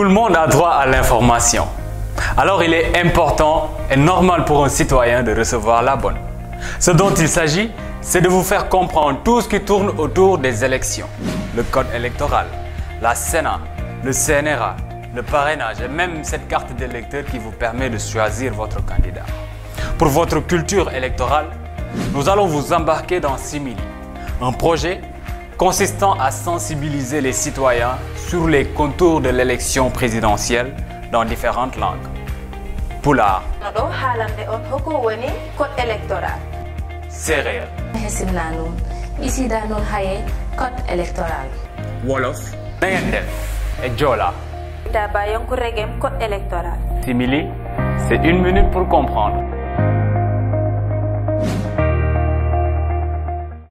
le monde a droit à l'information. Alors il est important et normal pour un citoyen de recevoir la bonne. Ce dont il s'agit, c'est de vous faire comprendre tout ce qui tourne autour des élections. Le code électoral, la Sénat, le CNRA, le parrainage et même cette carte d'électeur qui vous permet de choisir votre candidat. Pour votre culture électorale, nous allons vous embarquer dans Simili, un projet consistant à sensibiliser les citoyens sur les contours de l'élection présidentielle dans différentes langues. Pulaar, code électoral. Sereer, ici dans notre code électoral. Wolof, na ngeen def et Joola. Code électoral. Simili, c'est 1 minute pour comprendre.